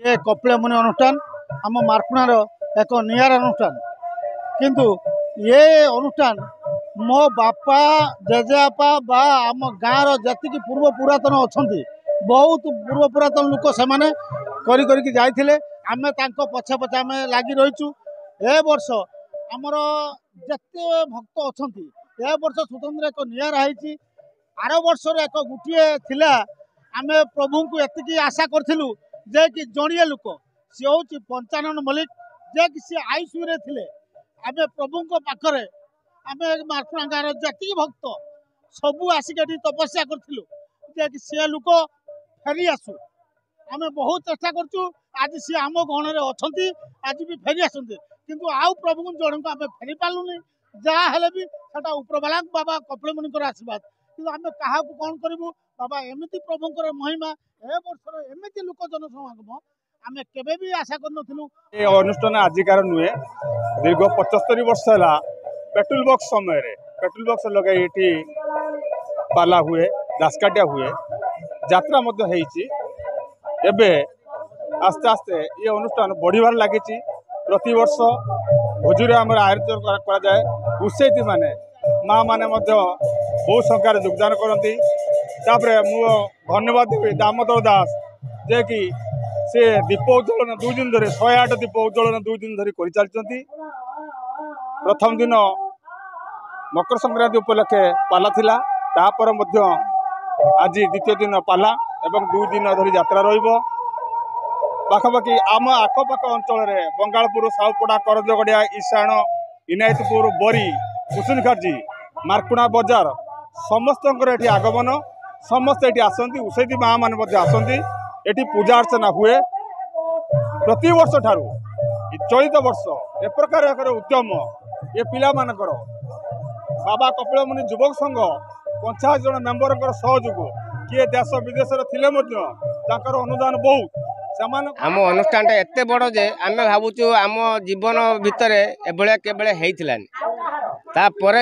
ये कपिलमुनि अनुष्ठान आम मार्कुणार एक नियारा अनुष्ठान किंतु ये अनुष्ठान मो बापा जेजेबापा बा आम गाँव जी पूर्व पुरातन अच्छा बहुत पूर्व पुरातन लोक से करके जाइए आम पछे पछे आम लगी रहीचु। ए वर्ष आमर जिते भक्त अच्छा ए वर्ष स्वतंत्र एक नियारा है। आर वर्ष एक गोटे थिला आम प्रभु को एति आशा करूँ जे कि जड़िए लोक सी हूँ पंचानन मल्लिक जे कि सी आईसीयू थे आम प्रभु पाखरे आम मार्कुणा गाँव जी भक्त सबू आसिक तपस्या करूँ जे कि सी लोक फेरी आसू आम बहुत चेष्टा करूँ आज सी आम गण में अच्छा आज भी फेरी आसते किंतु आउ प्रभु जन को आम फेरी पालुनी जहाँ हेले भी सेटा उपरवाला बाबा कपिलमुनि आशीर्वाद कि आम क्या कौन करूँ बाबा एमती प्रभुंर महिमा ए वर्ष एमती लोक जनसमागम आम केवे भी आशा करूँ। ये अनुष्ठान आजिकार नुहे दीर्घ 75 वर्ष है पेट्रोल बॉक्स समय पेट्रोल बॉक्स लगे ये पाला हुए दासकाटिया हुए यात्रा एबे आस्ते आस्ते ये अनुष्ठान बढ़िबार लगी। प्रति वर्ष भोजरे आम आयोजन कराए उत्साही माने माँ मैंने बहुत संख्यार योगदान करती। मु धन्यवाद देवी दामोदर दास जे कि से दीप उज्ज्वलन 2 दिन धरी 108 दीप उज्ज्वलन 2 दिन धरी कर चलती। प्रथम दिन मकर संक्रांति उपलक्षे पाला थिला तापर आज द्वितीय दिन पाला एवं 2 दिन धरी यात्रा रहिबो। पाखापाखि आम आखपाख अंचल बंगालपुर साउपड़ा करजगड़िया ईशाण इनायतपुर बरी कुसुनखाजी मार्कुणा बजार समस्त ये आगमन समस्त ये आसती उत्साही माँ मैंने आसती ये पूजा अर्चना हुए। प्रति वर्ष ठारू चलित वर्ष ए प्रकार उद्यम ये पिला मानकर बाबा कपिलमुनि युवक संघ 50 जन मेम्बर सहयोग किए देश विदेश अनुदान बहुत आम अनुष्ठान एत बड़ जे आम भावुँ आम जीवन भितर एभलिया केबले होइथिलानी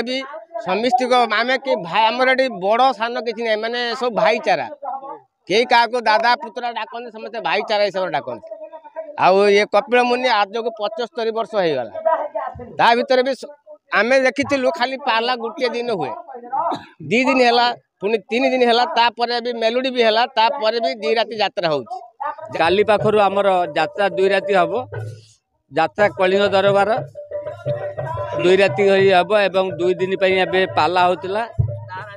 भी समिष्टि आम कि आमर ये बड़ सान किसी ना माने सब भाईचारा कई क्या दादा पुतरा डाकते समस्त भाईचारा हिसाब से डाकते आउ ये कपिलमुनि आज को 75 वर्ष हो गला ता भीतर भी आम देखी खाली पाला गोटे दिन हुए 2 दिन है पुणी 3 दिन है भी मेलोडी भी है भी 2 राति यात्रा हो काली पाखर आमर यात्रा 2 राति हम यात्रा कलिंग दरबार 2 राति हम एवं 2 दिन पाला होता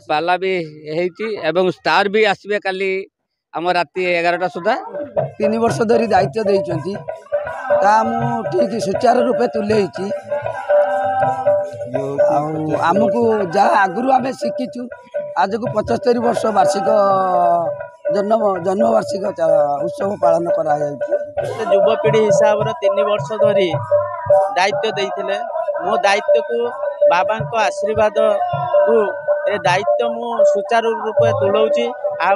पाला भी एवं स्टार भी आसबे काली आम राति 11टा सुधा 3 वर्ष धरी दायित्व देइचंती ठीक सुचारू रूपे तुले आमको जहाँ आगु आम शिखीचु आज को 75 वर्ष वार्षिक जन्म वार्षिक उत्सव पालन करा युवपीढ़ी हिसाब से 3 वर्ष धरी दायित्व देइथिले मो दायित्व को बाबा को आशीर्वाद को ए दायित्व मु सुचारू रूपे तुलाऊँगी आ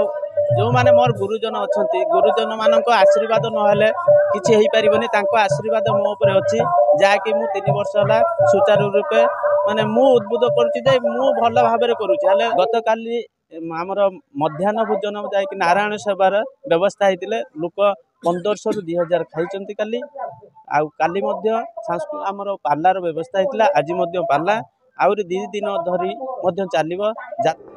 जो माने मोर गुरुजन अच्छा गुरुजन मान आशीर्वाद ना किसी हो पारबनी आशीर्वाद मो उपर अच्छी जहाँकि मु 3 वर्ष है सुचारू रूपे माने मु उद्बुद्ध करूँ भल भाव करुँचे गत काली आमर मध्याह्न भोजन जाकि नारायण सेवार व्यवस्था होते लोक 1500 ରୁ 2000 खाई काली आली आमर पार्लार व्यवस्था होता आज पाला आउरी 2 दिन धरी चलो।